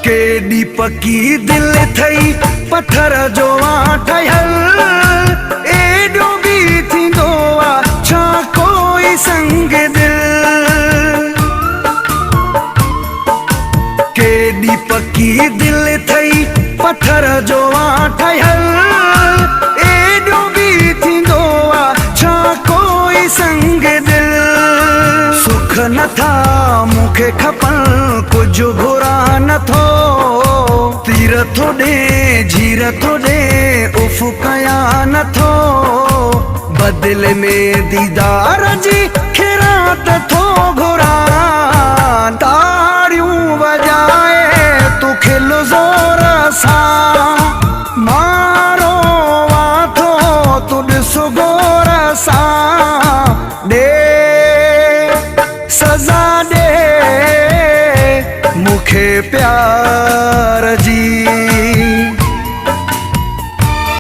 केडी पकी दिल थई पत्थर जो ठहल एडो भी थींदो आ छा कोई संग दिल। केडी पकी दिल थई पत्थर जो ठहल एडो भी थींदो आ छा कोई संग दिल। सुख नथा मूंखे खपन कुछ घुरा नथो तीर थो दे झीर थो दे उफ कया नथो बदले में दीदार जी खिरात थो घुरा। ताड़ियूं बजाए तू खिल ज़ोर सां मारो वाथो तू ॾिस गोर सां ॾे सज़ा ॾे मूंखे प्यार जी